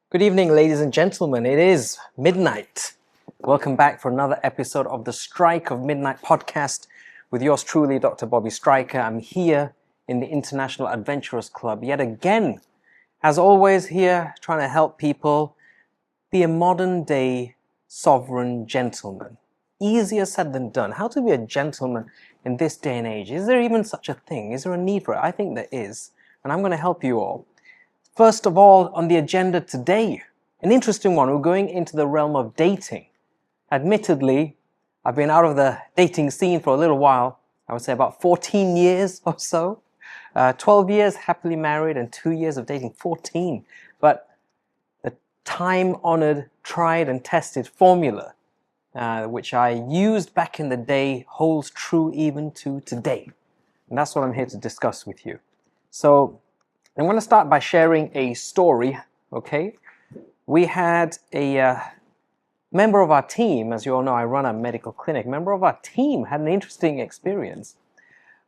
Good evening, ladies and gentlemen. It is midnight. Welcome back for another episode of the Strike of Midnight podcast with yours truly, Dr. Bobby Striker. I'm here in the International Adventurers Club yet again, as always, here trying to help people be a modern day sovereign gentleman. Easier said than done. How to be a gentleman in this day and age? Is there even such a thing? Is there a need for it? I think there is, and I'm going to help you all. First of all, on the agenda today, an interesting one. We're going into the realm of dating. Admittedly, I've been out of the dating scene for a little while. I would say about 14 years or so. 12 years happily married and 2 years of dating, 14. But the time-honored, tried and tested formula, which I used back in the day, holds true even to today. And that's what I'm here to discuss with you. So, I'm going to start by sharing a story, okay? We had a member of our team, as you all know, I run a medical clinic, member of our team had an interesting experience.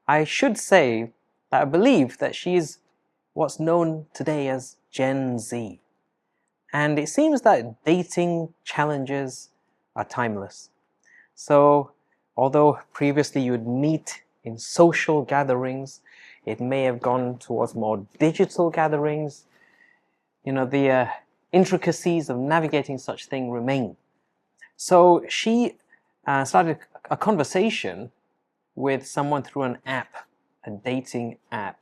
I should say that I believe that she's what's known today as Gen Z. And it seems that dating challenges are timeless. So, although previously you would meet in social gatherings, it may have gone towards more digital gatherings. You know, the intricacies of navigating such thing remain. So she started a conversation with someone through an app, a dating app.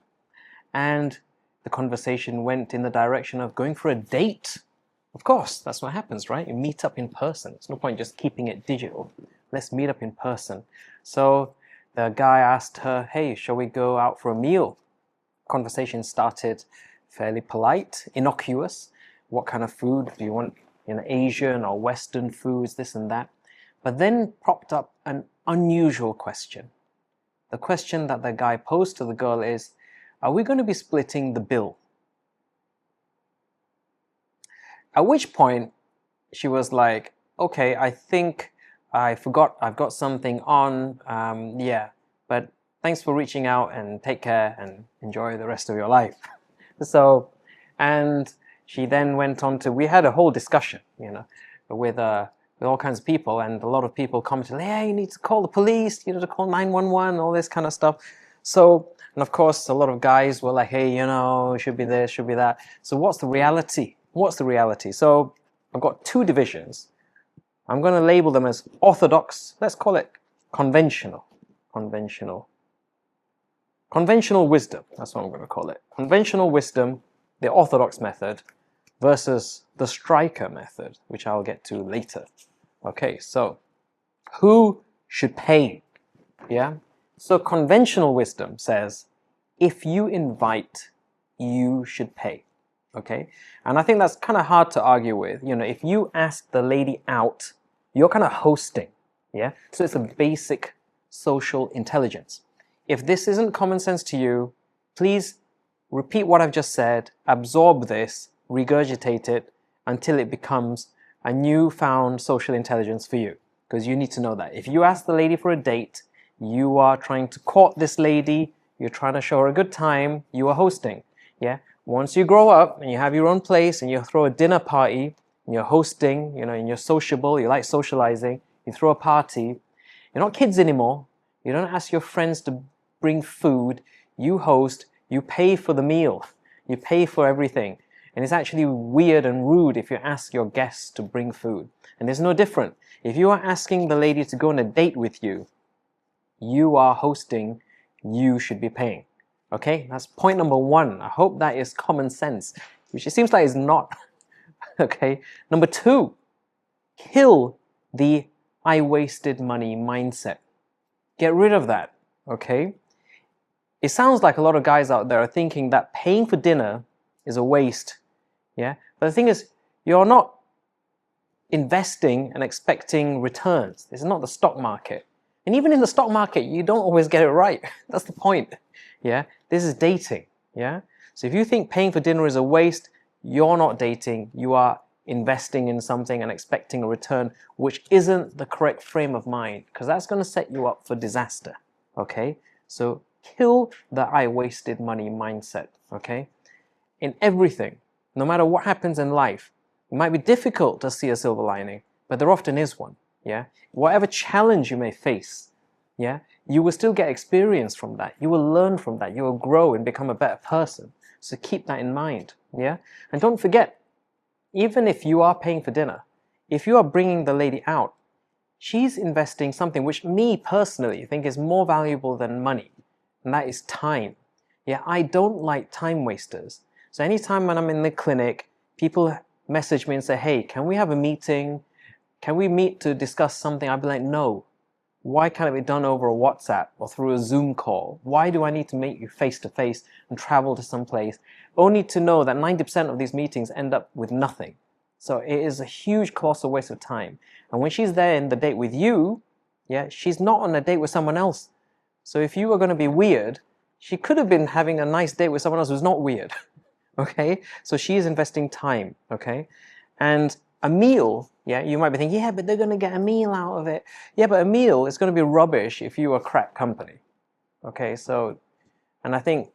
And the conversation went in the direction of going for a date. Of course, that's what happens, right? You meet up in person. There's no point just keeping it digital. Let's meet up in person. So the guy asked her, hey, shall we go out for a meal? Conversation started fairly polite, innocuous. What kind of food do you want? Asian or Western foods, this and that. But then popped up an unusual question. The question that the guy posed to the girl is, are we going to be splitting the bill? At which point she was like, okay, I think I forgot I've got something on, yeah, but thanks for reaching out and take care and enjoy the rest of your life. So, and she then went on to, we had a whole discussion, with all kinds of people, and a lot of people commented, yeah, you need to call the police, to call 911, all this kind of stuff. So, and of course, a lot of guys were like, hey, it should be this, should be that. So what's the reality? What's the reality? So I've got two divisions. I'm going to label them as orthodox. Let's call it conventional. Conventional wisdom. That's what I'm going to call it. Conventional wisdom, the orthodox method, versus the striker method, which I'll get to later. Okay, so who should pay? Yeah? So conventional wisdom says, if you invite, you should pay. Okay, and I think that's kind of hard to argue with. If you ask the lady out, you're kind of hosting, yeah? So it's a basic social intelligence. If this isn't common sense to you, please repeat what I've just said, absorb this, regurgitate it until it becomes a newfound social intelligence for you. Because you need to know that. If you ask the lady for a date, you are trying to court this lady, you're trying to show her a good time, you are hosting, yeah? Once you grow up and you have your own place and you throw a dinner party and you're hosting, and you're sociable, you like socializing, you throw a party, you're not kids anymore. You don't ask your friends to bring food. You host, you pay for the meal, you pay for everything. And it's actually weird and rude if you ask your guests to bring food. And there's no different. If you are asking the lady to go on a date with you, you are hosting, you should be paying. Okay, that's point number one. I hope that is common sense, which it seems like it's not. Okay, number two, kill the I wasted money mindset. Get rid of that, okay? It sounds like a lot of guys out there are thinking that paying for dinner is a waste, yeah? But the thing is, you're not investing and expecting returns. This is not the stock market. And even in the stock market, you don't always get it right. That's the point, yeah? This is dating, yeah? So if you think paying for dinner is a waste, you're not dating. You are investing in something and expecting a return, which isn't the correct frame of mind, because that's going to set you up for disaster, okay? So kill the I wasted money mindset, okay? In everything, no matter what happens in life, It might be difficult to see a silver lining, but there often is one. Yeah, whatever challenge you may face, yeah, you will still get experience from that. You will learn from that. You will grow and become a better person. So keep that in mind. Yeah, and don't forget, even if you are paying for dinner, if you are bringing the lady out, she's investing something which me personally think is more valuable than money, and that is time. Yeah, I don't like time wasters. So anytime when I'm in the clinic, people message me and say, hey, can we have a meeting? Can we meet to discuss something? I'd be like, no. Why can't it be done over a WhatsApp or through a Zoom call? Why do I need to meet you face to face and travel to some place only to know that 90% of these meetings end up with nothing? So it is a huge colossal waste of time. And when she's there in the date with you, yeah, she's not on a date with someone else. So if you were going to be weird, she could have been having a nice date with someone else who's not weird. Okay? So she is investing time. Okay? And a meal, yeah, you might be thinking, yeah, but they're going to get a meal out of it. Yeah, but a meal is going to be rubbish if you are crap company. Okay? So, and I think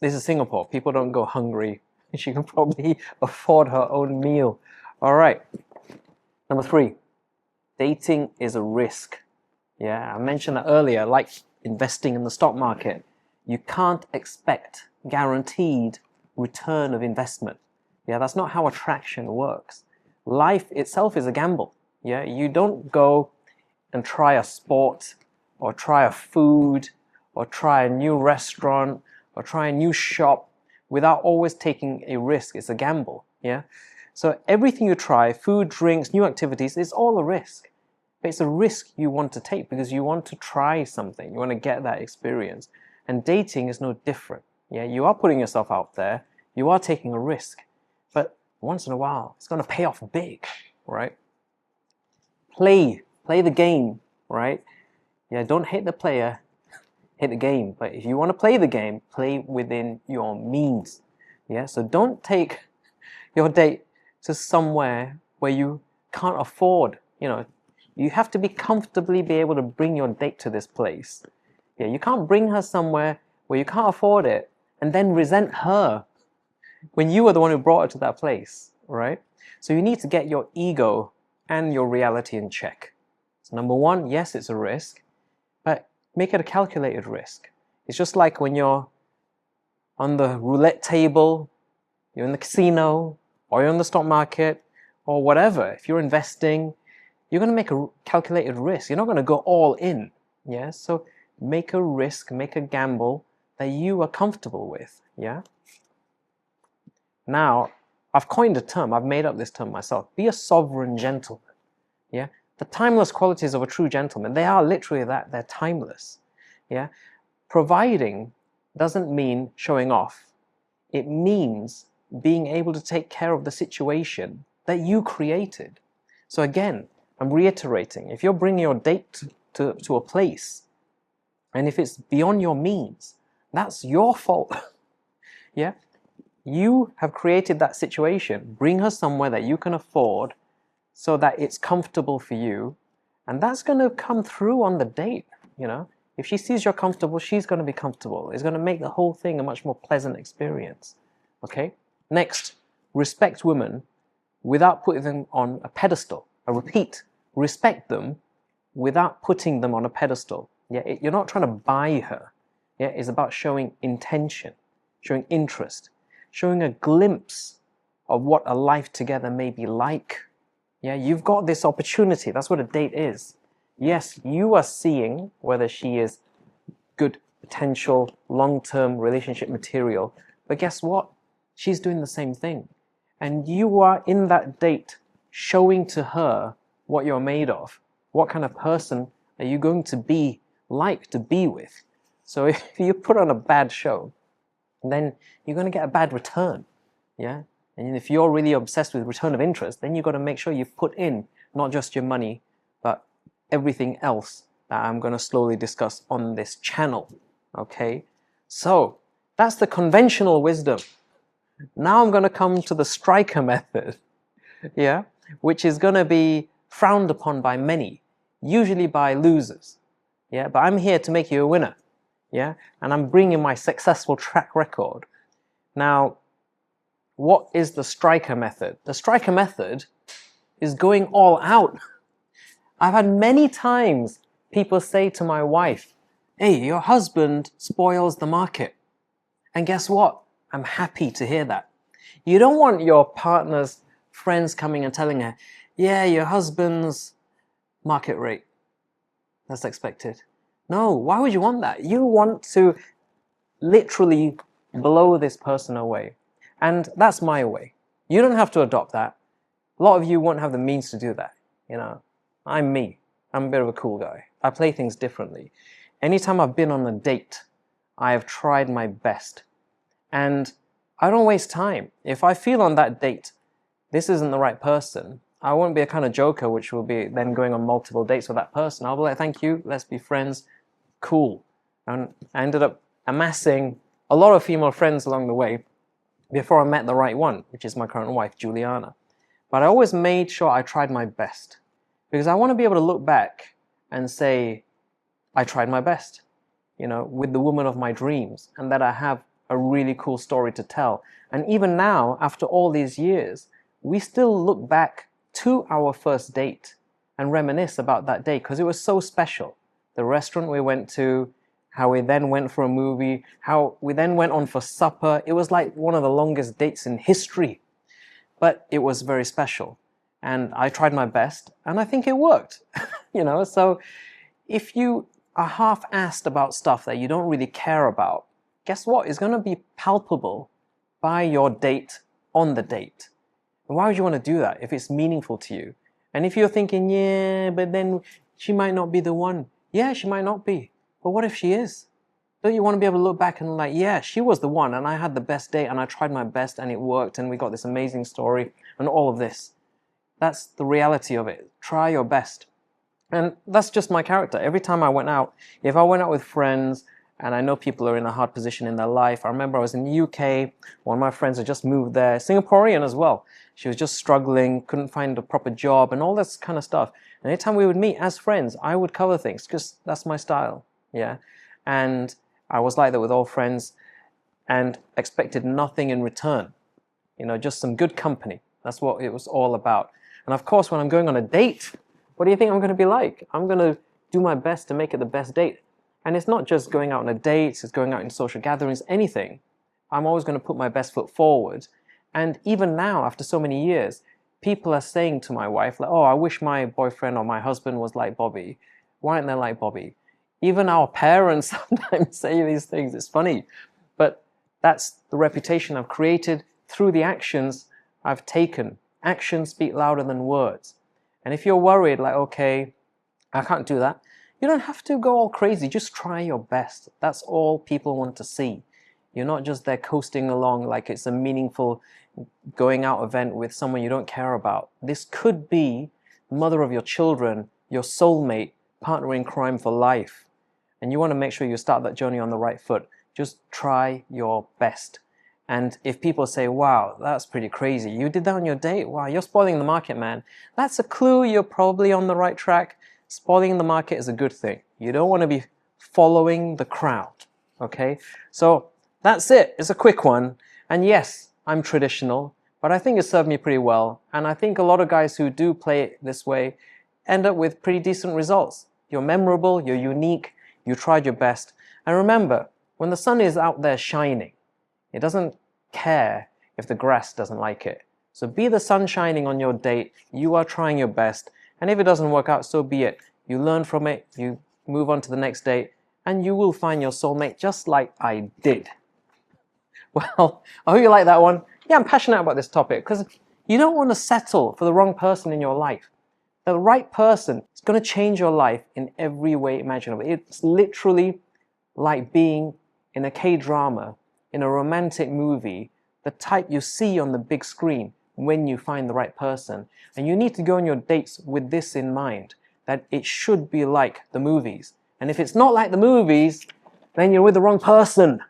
this is Singapore. People don't go hungry. She can probably afford her own meal. All right. Number 3, dating is a risk. Yeah, I mentioned that earlier, like investing in the stock market. You can't expect guaranteed return of investment. Yeah, that's not how attraction works. Life itself is a gamble. Yeah, you don't go and try a sport or try a food or try a new restaurant or try a new shop without always taking a risk. It's a gamble. Yeah. So everything you try, food, drinks, new activities, it's all a risk. But it's a risk you want to take because you want to try something. You want to get that experience. And dating is no different. Yeah, you are putting yourself out there. You are taking a risk. But once in a while, it's going to pay off big, right? Play the game, right? Yeah, don't hate the player, hit the game. But if you want to play the game, play within your means. Yeah, so don't take your date to somewhere where you can't afford. You have to be comfortably be able to bring your date to this place. Yeah, you can't bring her somewhere where you can't afford it and then resent her when you were the one who brought her to that place, right? So you need to get your ego and your reality in check. So number 1, yes, it's a risk, but make it a calculated risk. It's just like when you're on the roulette table, you're in the casino, or you're in the stock market, or whatever. If you're investing, you're going to make a calculated risk. You're not going to go all in. Yeah, so make a risk, make a gamble that you are comfortable with. Yeah. Now, I've coined a term. I've made up this term myself. Be a sovereign gentleman. Yeah. The timeless qualities of a true gentleman, they are literally that. They're timeless. Yeah. Providing doesn't mean showing off. It means being able to take care of the situation that you created. So again, I'm reiterating, if you're bringing your date to a place, and if it's beyond your means, that's your fault. Yeah? You have created that situation. Bring her somewhere that you can afford so that it's comfortable for you, and that's going to come through on the date. If she sees you're comfortable, she's going to be comfortable. It's going to make the whole thing a much more pleasant experience. Okay? Next, respect women without putting them on a pedestal. I repeat, respect them without putting them on a pedestal. Yeah, you're not trying to buy her. Yeah, it's about showing intention, showing interest, showing a glimpse of what a life together may be like. Yeah, you've got this opportunity. That's what a date is. Yes, you are seeing whether she is good potential long-term relationship material, but guess what? She's doing the same thing. And you are in that date showing to her what you're made of. What kind of person are you going to be like to be with? So if you put on a bad show, then you're going to get a bad return. Yeah? And if you're really obsessed with return of interest, then you've got to make sure you put in not just your money, but everything else that I'm going to slowly discuss on this channel. Okay? So that's the conventional wisdom. Now I'm going to come to the striker method, yeah, which is going to be frowned upon by many, usually by losers. Yeah, but I'm here to make you a winner. Yeah, and I'm bringing my successful track record. Now, What is the Striker method? The Striker method is going all out. I've had many times people say to my wife, hey, your husband spoils the market. And guess what? I'm happy to hear that. You don't want your partner's friends coming and telling her, yeah, your husband's market rate. That's expected. No, why would you want that? You want to literally blow this person away. And that's my way. You don't have to adopt that. A lot of you won't have the means to do that. You know, I'm me. I'm a bit of a cool guy. I play things differently. Anytime I've been on a date, I have tried my best. And I don't waste time. If I feel on that date, this isn't the right person, I won't be a kind of joker which will be then going on multiple dates with that person. I'll be like, thank you, let's be friends, cool. And I ended up amassing a lot of female friends along the way before I met the right one, which is my current wife, Juliana. But I always made sure I tried my best because I want to be able to look back and say, I tried my best, you know, with the woman of my dreams, and that I have a really cool story to tell. And even now, after all these years, we still look back to our first date and reminisce about that day because it was so special. The restaurant we went to, how we then went for a movie, how we then went on for supper. It was like one of the longest dates in history, but it was very special. And I tried my best and I think it worked, you know. So if you are half-assed about stuff that you don't really care about, guess what? It's going to be palpable by your date on the date. And why would you want to do that if it's meaningful to you? And if you're thinking, yeah, but then she might not be the one. Yeah, she might not be. But what if she is? Don't you want to be able to look back and like, yeah, she was the one and I had the best date and I tried my best and it worked and we got this amazing story and all of this. That's the reality of it. Try your best. And that's just my character. Every time I went out, if I went out with friends and I know people are in a hard position in their life. I remember I was in the UK. One of my friends had just moved there, Singaporean as well. She was just struggling, couldn't find a proper job and all this kind of stuff. And anytime we would meet as friends, I would cover things because that's my style. Yeah. And I was like that with all friends and expected nothing in return. You know, just some good company. That's what it was all about. And of course, when I'm going on a date, what do you think I'm going to be like? I'm going to do my best to make it the best date. And it's not just going out on a date, it's going out in social gatherings, anything. I'm always going to put my best foot forward. And even now, after so many years, people are saying to my wife, like, oh, I wish my boyfriend or my husband was like Bobby. Why aren't they like Bobby? Even our parents sometimes say these things. It's funny. But that's the reputation I've created through the actions I've taken. Actions speak louder than words. And if you're worried, like, okay, I can't do that, you don't have to go all crazy. Just try your best. That's all people want to see. You're not just there coasting along like it's a meaningful going out event with someone you don't care about. This could be the mother of your children, your soulmate, partner in crime for life. And you want to make sure you start that journey on the right foot. Just try your best. And if people say, wow, that's pretty crazy. You did that on your date? Wow, you're spoiling the market, man. That's a clue you're probably on the right track. Spoiling the market is a good thing. You don't want to be following the crowd, okay? So that's it. It's a quick one. And yes, I'm traditional, but I think it served me pretty well. And I think a lot of guys who do play it this way end up with pretty decent results. You're memorable, you're unique, you tried your best. And remember, when the sun is out there shining, it doesn't care if the grass doesn't like it. So be the sun shining on your date. You are trying your best. And if it doesn't work out, so be it. You learn from it, you move on to the next date, and you will find your soulmate just like I did. Well, I hope you like that one. Yeah, I'm passionate about this topic because you don't want to settle for the wrong person in your life. The right person is going to change your life in every way imaginable. It's literally like being in a K-drama, in a romantic movie, the type you see on the big screen when you find the right person. And you need to go on your dates with this in mind, that it should be like the movies. And if it's not like the movies, then you're with the wrong person.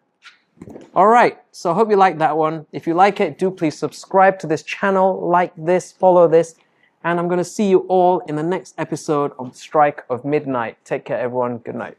All right, so I hope you like that one. If you like it, do please subscribe to this channel, like this, follow this, and I'm going to see you all in the next episode of Strike of Midnight. Take care, everyone. Good night.